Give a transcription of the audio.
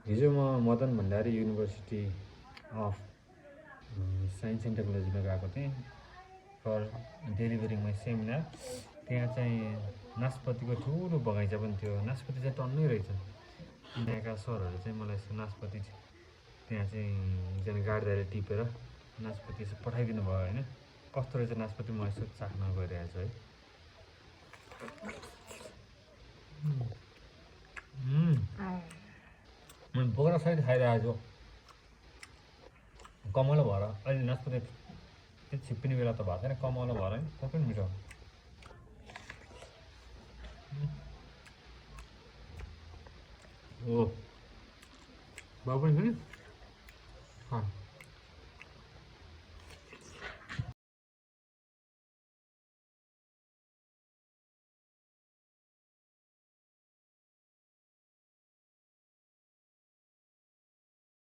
हिजो म Madan Bhandari university of science and टेक्नोलोजीमा गएको थिएँ फर डेलिभरिङ माई सेमिनार। त्यहाँ चाहिँ नास्पतिको ठुलो बगैँचा पनि थियो। नास्पति चाहिँ टन्नै रहेछ। त्यहाँका सरहरूले चाहिँ मलाई नास्पति त्यहाँ चाहिँ एकजना गाडीदारले टिपेर नास्पति यसो पठाइदिनु भयो होइन। कस्तो रहेछ नास्पति म यसो चाख्न गइरहेको छु है। मैले बोक्रासहित खाइरहेको छु कमलो भएर। अहिले नास्पति त्यो छिप्पिने बेला त भएको छैन, कमलो भएर है त्यो पनि मिठो। ओ बाबु पनि